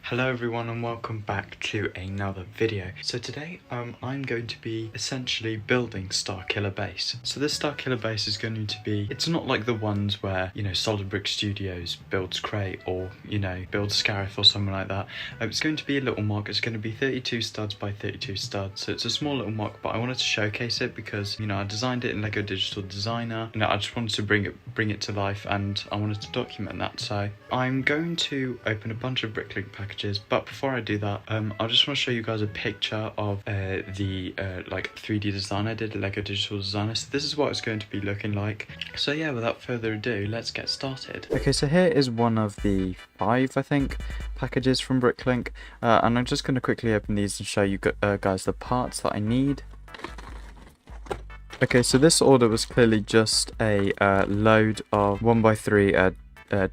Hello everyone and welcome back to another video. So today I'm going to be essentially building Starkiller Base. So this Starkiller Base is going to be, it's not like the ones where, you know, Solid Brick Studios builds Crate or, you know, builds Scarif or something like that. It's going to be a little mock. It's going to be 32 studs by 32 studs. So it's a small little mock, but I wanted to showcase it because, you know, I designed it in Lego Digital Designer. You know, I just wanted to bring it to life and I wanted to document that. So I'm going to open a bunch of Bricklink packages. But before I do that, I just want to show you guys a picture of the like 3D design I did at Lego Digital Designer. So this is what it's going to be looking like. So yeah, without further ado, let's get started. Okay, so here is one of the 5, I think, packages from Bricklink, and I'm just going to quickly open these and show you guys the parts that I need. Okay, so this order was clearly just a load of 1x3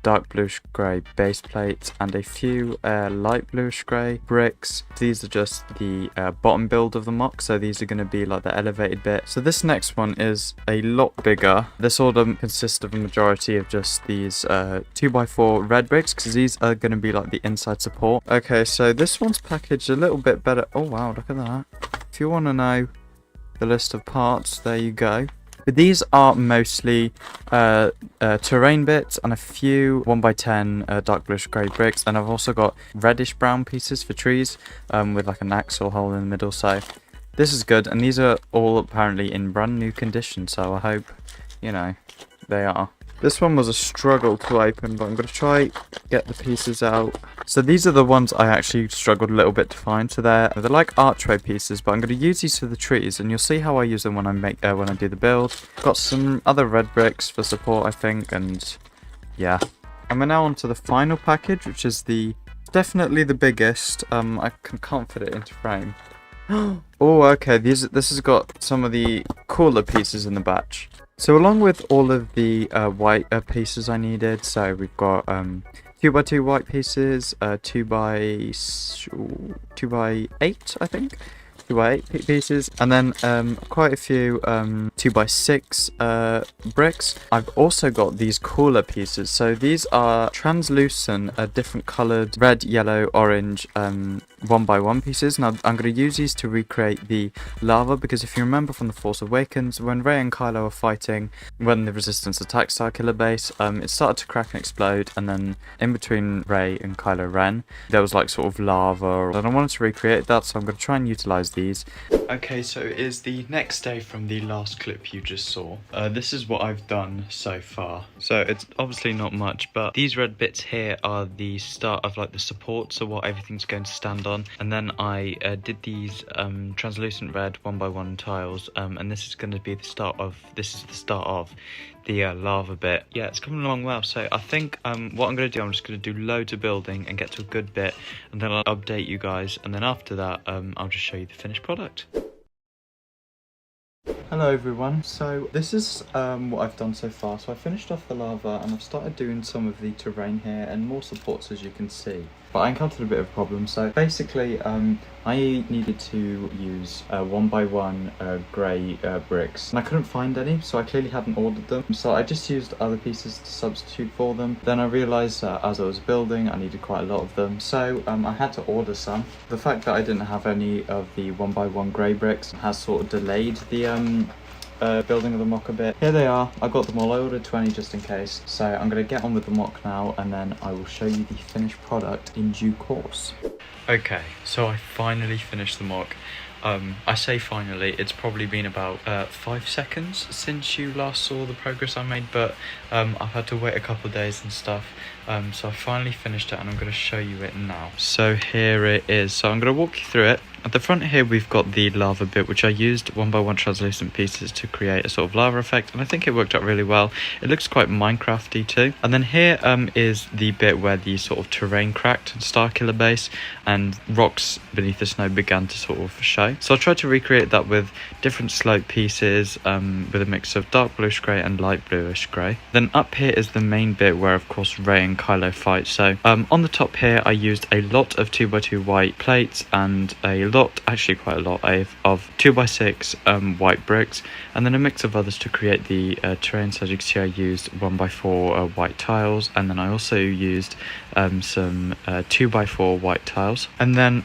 dark bluish grey base plates and a few light bluish grey bricks. These are just the bottom build of the mock, so these are going to be like the elevated bit. So this next one is a lot bigger. This order consists of a majority of just these 2x4 red bricks, because these are going to be like the inside support. Okay, so this one's packaged a little bit better. Oh wow, look at that. If you want to know the list of parts, there you go. But these are mostly terrain bits and a few 1x10 dark bluish grey bricks, and I've also got reddish brown pieces for trees with like an axle hole in the middle. So this is good, and these are all apparently in brand new condition, so I hope, you know, they are. This one was a struggle to open, but I'm going to try get the pieces out. So these are the ones I actually struggled a little bit to find. So they're like archway pieces, but I'm going to use these for the trees, and you'll see how I use them when I do the build. Got some other red bricks for support, I think, and yeah. And we're now on to the final package, which is definitely the biggest. I can't fit it into frame. Oh, okay. This has got some of the cooler pieces in the batch. So along with all of the white pieces I needed, so we've got 2x2 white pieces, 2x8, I think. 2x8 pieces, and then quite a few 2x6 bricks. I've also got these cooler pieces. So these are translucent, different coloured red, yellow, orange 1x1 pieces. Now I'm going to use these to recreate the lava, because if you remember from The Force Awakens, when Rey and Kylo are fighting, when the Resistance attacked Starkiller Base, it started to crack and explode, and then in between Rey and Kylo Ren, there was like sort of lava, and I wanted to recreate that, so I'm going to try and utilise these. Okay, so it is the next day from the last clip you just saw. This is what I've done so far. So it's obviously not much, but these red bits here are the start of like the support, so what everything's going to stand on. And then I did these translucent red 1x1 tiles, and this is going to be the start of the lava bit. Yeah, it's coming along well. So I think what I'm going to do, I'm just going to do loads of building and get to a good bit, and then I'll update you guys, and then after that I'll just show you the finished product. Hello everyone, so this is what I've done so far. So I finished off the lava and I've started doing some of the terrain here and more supports, as you can see. But I encountered a bit of a problem. So basically I needed to use 1x1 grey bricks, and I couldn't find any, so I clearly hadn't ordered them. So I just used other pieces to substitute for them. Then I realised that as I was building I needed quite a lot of them, so I had to order some. The fact that I didn't have any of the 1x1 grey bricks has sort of delayed the building of the mock a bit. Here they are. I got them all. I ordered 20 just in case. So I'm going to get on with the mock now, and then I will show you the finished product in due course. Okay, so I finally finished the mock. I say finally, it's probably been about 5 seconds since you last saw the progress I made, but I've had to wait a couple of days and stuff, so I finally finished it and I'm going to show you it now. So here it is. So I'm going to walk you through it. At the front here we've got the lava bit, which I used 1x1 translucent pieces to create a sort of lava effect, and I think it worked out really well. It looks quite Minecrafty too. And then here is the bit where the sort of terrain cracked in Starkiller Base and rocks beneath the snow began to sort of show. So I tried to recreate that with different slope pieces with a mix of dark bluish grey and light bluish grey. Then up here is the main bit where of course Rey and Kylo fight. So on the top here I used a lot of 2x2 white plates and a lot, actually quite a lot, of 2x6 white bricks, and then a mix of others to create the terrain. So as you can see I used 1x4 white tiles, and then I also used some 2x4 white tiles. And then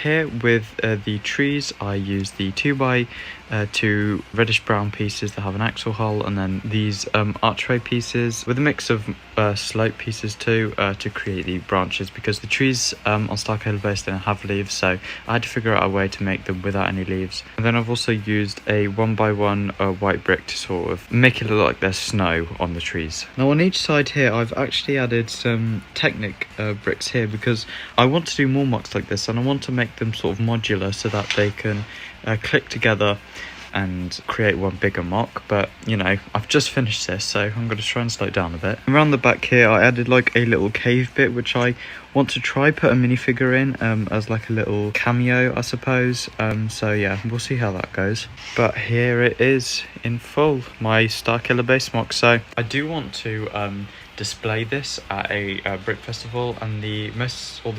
here with the trees, I use the 2x2 reddish brown pieces that have an axle hole, and then these archway pieces with a mix of slope pieces too, to create the branches, because the trees on Starkiller Base didn't have leaves, so I had to figure out a way to make them without any leaves. And then I've also used a 1x1 white brick to sort of make it look like there's snow on the trees. Now on each side here I've actually added some Technic bricks here, because I want to do more mocks like this, and I want to make them sort of modular so that they can click together and create one bigger mock. But you know, I've just finished this, so I'm going to try and slow it down a bit. Around the back here I added like a little cave bit, which I want to try put a minifigure in as like a little cameo, I suppose. So yeah, we'll see how that goes. But here it is in full, my Starkiller Base mock. So I do want to display this at a brick festival, and the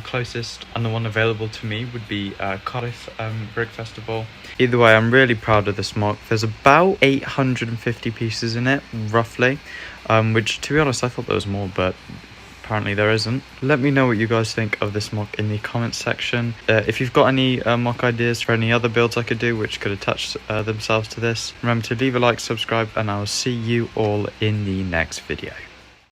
closest and the one available to me would be Cardiff Brick Festival. Either way, I'm really proud of this mock. There's about 850 pieces in it, roughly, which to be honest I thought there was more, but apparently there isn't. Let me know what you guys think of this mock in the comments section. If you've got any mock ideas for any other builds I could do which could attach themselves to this, remember to leave a like, subscribe, and I'll see you all in the next video.